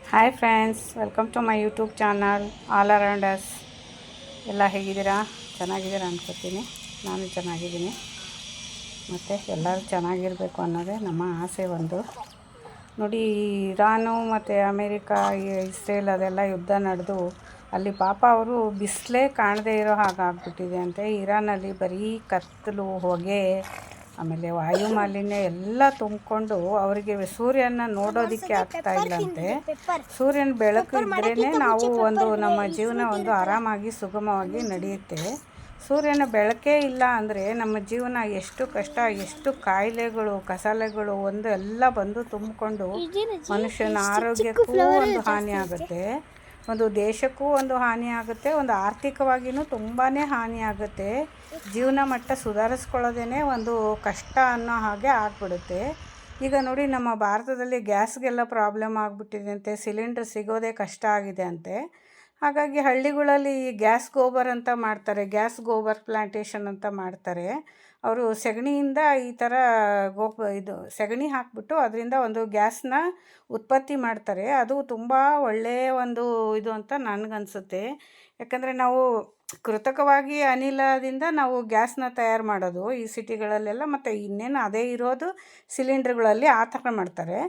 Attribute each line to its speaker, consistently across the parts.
Speaker 1: Hi friends, welcome to my YouTube channel all around us. ಎಲ್ಲ ಹೇಗಿದ್ದೀರಾ? ಚೆನ್ನಾಗಿದ್ದೀರಾ ಅನ್ಕೋತೀನಿ. ನಾನು ಚೆನ್ನಾಗಿದ್ದೀನಿ. ಮತ್ತು ಎಲ್ಲರೂ ಚೆನ್ನಾಗಿರಬೇಕು ಅನ್ನೋದೇ ನಮ್ಮ ಆಸೆ. ಒಂದು ನೋಡಿ, ಇರಾನು ಮತ್ತು ಅಮೇರಿಕಾ, ಇಸ್ರೇಲ್ ಅದೆಲ್ಲ ಯುದ್ಧ ನಡೆದು ಅಲ್ಲಿ ಪಾಪ ಅವರು ಬಿಸಿಲೇ ಕಾಣದೇ ಇರೋ ಹಾಗಾಗ್ಬಿಟ್ಟಿದೆ ಅಂತೆ. ಇರಾನಲ್ಲಿ ಬರೀ ಕತ್ತಲು, ಹೊಗೆ, ಆಮೇಲೆ ವಾಯು ಮಾಲಿನ್ಯ ಎಲ್ಲ ತುಂಬಿಕೊಂಡು ಅವರಿಗೆ ಸೂರ್ಯನ ನೋಡೋದಕ್ಕೆ ಆಗ್ತಾ ಇಲ್ಲಂತೆ. ಸೂರ್ಯನ ಬೆಳಕು ಇದ್ರೇ ನಾವು ನಮ್ಮ ಜೀವನ ಆರಾಮಾಗಿ ಸುಗಮವಾಗಿ ನಡೆಯುತ್ತೆ. ಸೂರ್ಯನ ಬೆಳಕೇ ಇಲ್ಲ ಅಂದರೆ ನಮ್ಮ ಜೀವನ ಎಷ್ಟು ಕಷ್ಟ, ಎಷ್ಟು ಕಾಯಿಲೆಗಳು, ಕಸಾಲೆಗಳು ಎಲ್ಲ ಬಂದು ತುಂಬಿಕೊಂಡು ಮನುಷ್ಯನ ಆರೋಗ್ಯಕ್ಕೂ ಒಂದು ಹಾನಿ ಆಗುತ್ತೆ, ಒಂದು ದೇಶಕ್ಕೂ ಒಂದು ಹಾನಿ ಆಗುತ್ತೆ, ಒಂದು ಆರ್ಥಿಕವಾಗಿಯೂ ತುಂಬಾ ಹಾನಿ ಆಗುತ್ತೆ. ಜೀವನ ಮಟ್ಟ ಸುಧಾರಿಸ್ಕೊಳ್ಳೋದೇ ಒಂದು ಕಷ್ಟ ಅನ್ನೋ ಹಾಗೆ ಆಗ್ಬಿಡುತ್ತೆ. ಈಗ ನೋಡಿ, ನಮ್ಮ ಭಾರತದಲ್ಲಿ ಗ್ಯಾಸ್ಗೆಲ್ಲ ಪ್ರಾಬ್ಲಮ್ ಆಗಿಬಿಟ್ಟಿದೆ ಅಂತೆ. ಸಿಲಿಂಡರ್ ಸಿಗೋದೇ ಕಷ್ಟ ಆಗಿದೆ ಅಂತೆ. ಹಾಗಾಗಿ ಹಳ್ಳಿಗಳಲ್ಲಿ ಈ ಗ್ಯಾಸ್ ಗೋಬರ್ ಅಂತ ಮಾಡ್ತಾರೆ, ಗ್ಯಾಸ್ ಗೋಬರ್ ಪ್ಲಾಂಟೇಷನ್ ಅಂತ ಮಾಡ್ತಾರೆ. ಅವರು ಸೆಗಣಿಯಿಂದ ಈ ಥರ ಸೆಗಣಿ ಹಾಕಿಬಿಟ್ಟು ಅದರಿಂದ ಒಂದು ಗ್ಯಾಸ್ನ ಉತ್ಪತ್ತಿ ಮಾಡ್ತಾರೆ. ಅದು ತುಂಬ ಒಳ್ಳೆಯ ಇದು ಅಂತ ನನಗನ್ಸುತ್ತೆ. ಯಾಕಂದರೆ ನಾವು ಕೃತಕವಾಗಿ ಅನಿಲದಿಂದ ನಾವು ಗ್ಯಾಸ್ನ ತಯಾರು ಮಾಡೋದು ಈ ಸಿಟಿಗಳಲ್ಲೆಲ್ಲ, ಮತ್ತು ಇನ್ನೇನು ಅದೇ ಇರೋದು ಸಿಲಿಂಡ್ರ್ಗಳಲ್ಲಿ ಆ ಥರ ಮಾಡ್ತಾರೆ.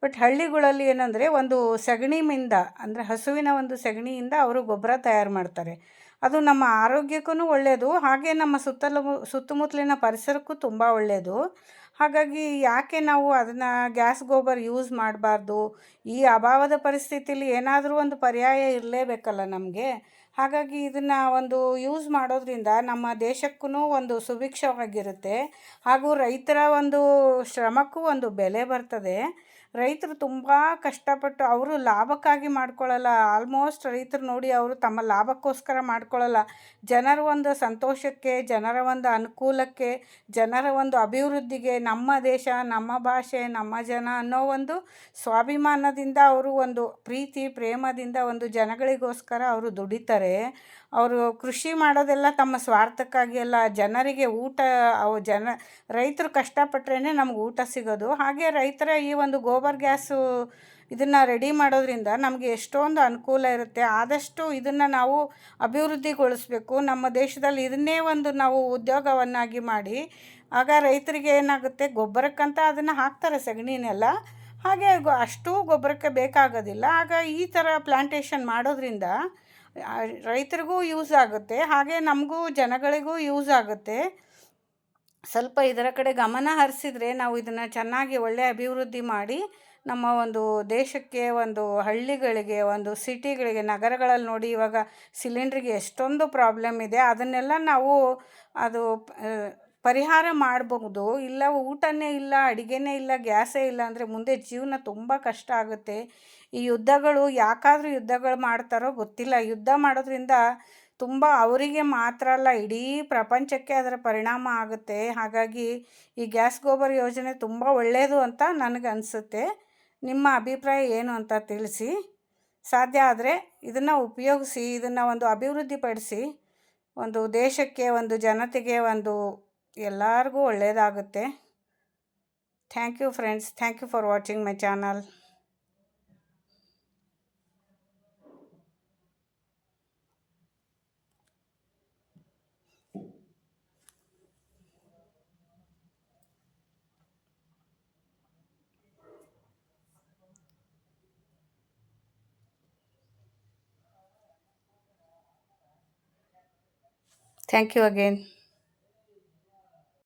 Speaker 1: ಬಟ್ ಹಳ್ಳಿಗಳಲ್ಲಿ ಏನಂದರೆ ಒಂದು ಸೆಗಣಿಯಿಂದ, ಅಂದರೆ ಹಸುವಿನ ಒಂದು ಸೆಗಣಿಯಿಂದ ಅವರು ಗೊಬ್ಬರ ತಯಾರು ಮಾಡ್ತಾರೆ. ಅದು ನಮ್ಮ ಆರೋಗ್ಯಕ್ಕೂ ಒಳ್ಳೆಯದು, ಹಾಗೆ ನಮ್ಮ ಸುತ್ತಮುತ್ತಲಿನ ಪರಿಸರಕ್ಕೂ ತುಂಬ ಒಳ್ಳೆಯದು. ಹಾಗಾಗಿ ಯಾಕೆ ನಾವು ಅದನ್ನು ಗ್ಯಾಸ್ ಗೋಬರ್ ಯೂಸ್ ಮಾಡಬಾರ್ದು? ಈ ಅಭಾವದ ಪರಿಸ್ಥಿತಿಯಲ್ಲಿ ಏನಾದರೂ ಒಂದು ಪರ್ಯಾಯ ಇರಲೇಬೇಕಲ್ಲ ನಮಗೆ. ಹಾಗಾಗಿ ಇದನ್ನು ಯೂಸ್ ಮಾಡೋದ್ರಿಂದ ನಮ್ಮ ದೇಶಕ್ಕೂ ಒಂದು ಸುಭಿಕ್ಷವಾಗಿರುತ್ತೆ, ಹಾಗೂ ರೈತರ ಶ್ರಮಕ್ಕೂ ಒಂದು ಬೆಲೆ ಬರ್ತದೆ. ರೈತರು ತುಂಬ ಕಷ್ಟಪಟ್ಟು ಅವರು ಲಾಭಕ್ಕಾಗಿ ಮಾಡ್ಕೊಳ್ಳಲ್ಲ. ಆಲ್ಮೋಸ್ಟ್ ರೈತರು ನೋಡಿ, ಅವರು ತಮ್ಮ ಲಾಭಕ್ಕೋಸ್ಕರ ಮಾಡ್ಕೊಳ್ಳಲ್ಲ. ಜನರ ಸಂತೋಷಕ್ಕೆ, ಜನರ ಅನುಕೂಲಕ್ಕೆ, ಜನರ ಅಭಿವೃದ್ಧಿಗೆ, ನಮ್ಮ ದೇಶ, ನಮ್ಮ ಭಾಷೆ, ನಮ್ಮ ಜನ ಅನ್ನೋ ಸ್ವಾಭಿಮಾನದಿಂದ ಅವರು ಪ್ರೀತಿ ಪ್ರೇಮದಿಂದ ಜನಗಳಿಗೋಸ್ಕರ ಅವರು ದುಡಿತಾರೆ. ಅವರು ಕೃಷಿ ಮಾಡೋದೆಲ್ಲ ತಮ್ಮ ಸ್ವಾರ್ಥಕ್ಕಾಗಿ ಅಲ್ಲ, ಜನರಿಗೆ ಊಟ, ರೈತರು ಕಷ್ಟಪಟ್ರೇ ನಮ್ಗೆ ಊಟ ಸಿಗೋದು. ಹಾಗೆ ರೈತರ ಈ ಗೋಬರ್ ಗ್ಯಾಸು ಇದನ್ನು ರೆಡಿ ಮಾಡೋದ್ರಿಂದ ನಮಗೆ ಎಷ್ಟೊಂದು ಅನುಕೂಲ ಇರುತ್ತೆ. ಆದಷ್ಟು ಇದನ್ನು ನಾವು ಅಭಿವೃದ್ಧಿಗೊಳಿಸ್ಬೇಕು. ನಮ್ಮ ದೇಶದಲ್ಲಿ ಇದನ್ನೇ ನಾವು ಉದ್ಯೋಗವನ್ನಾಗಿ ಮಾಡಿ, ಆಗ ರೈತರಿಗೆ ಏನಾಗುತ್ತೆ, ಗೊಬ್ಬರಕ್ಕಂತ ಅದನ್ನು ಹಾಕ್ತಾರೆ ಸೆಗಣಿನೆಲ್ಲ, ಹಾಗೆ ಅಷ್ಟು ಗೊಬ್ಬರಕ್ಕೆ ಬೇಕಾಗೋದಿಲ್ಲ. ಆಗ ಈ ಥರ ಪ್ಲ್ಯಾಂಟೇಷನ್ ಮಾಡೋದ್ರಿಂದ ರೈತರಿಗೂ ಯೂಸ್ ಆಗುತ್ತೆ, ಹಾಗೆ ನಮಗೂ ಜನಗಳಿಗೂ ಯೂಸ್ ಆಗುತ್ತೆ. ಸ್ವಲ್ಪ ಇದರ ಕಡೆ ಗಮನ ಹರಿಸಿದರೆ ನಾವು ಇದನ್ನು ಚೆನ್ನಾಗಿ ಒಳ್ಳೆಯ ಅಭಿವೃದ್ಧಿ ಮಾಡಿ ನಮ್ಮ ದೇಶಕ್ಕೆ, ಹಳ್ಳಿಗಳಿಗೆ, ಸಿಟಿಗಳಿಗೆ, ನಗರಗಳಲ್ಲಿ ನೋಡಿ ಇವಾಗ ಸಿಲಿಂಡ್ರಿಗೆ ಎಷ್ಟೊಂದು ಪ್ರಾಬ್ಲಮ್ ಇದೆ. ಅದನ್ನೆಲ್ಲ ನಾವು ಪರಿಹಾರ ಮಾಡಬಹುದು. ಇಲ್ಲ ಊಟನೇ ಇಲ್ಲ, ಅಡುಗೆನೇ ಇಲ್ಲ, ಗ್ಯಾಸೇ ಇಲ್ಲ ಅಂದರೆ ಮುಂದೆ ಜೀವನ ತುಂಬ ಕಷ್ಟ ಆಗುತ್ತೆ. ಈ ಯುದ್ಧಗಳು ಮಾಡ್ತಾರೋ ಗೊತ್ತಿಲ್ಲ. ಯುದ್ಧ ಮಾಡೋದ್ರಿಂದ ತುಂಬ ಅವರಿಗೆ ಮಾತ್ರ ಅಲ್ಲ, ಇಡೀ ಪ್ರಪಂಚಕ್ಕೆ ಅದರ ಪರಿಣಾಮ ಆಗುತ್ತೆ. ಹಾಗಾಗಿ ಈ ಗ್ಯಾಸ್ ಗೋಬರ್ ಯೋಜನೆ ತುಂಬ ಒಳ್ಳೆಯದು ಅಂತ ನನಗನ್ಸುತ್ತೆ. ನಿಮ್ಮ ಅಭಿಪ್ರಾಯ ಏನು ಅಂತ ತಿಳಿಸಿ. ಸಾಧ್ಯ ಆದರೆ ಇದನ್ನು ಉಪಯೋಗಿಸಿ, ಇದನ್ನು ಅಭಿವೃದ್ಧಿಪಡಿಸಿ, ದೇಶಕ್ಕೆ, ಜನತೆಗೆ, ಎಲ್ಲರಿಗೂ ಒಳ್ಳೆಯದಾಗುತ್ತೆ. Thank you friends, thank you for watching my channel. Thank you again.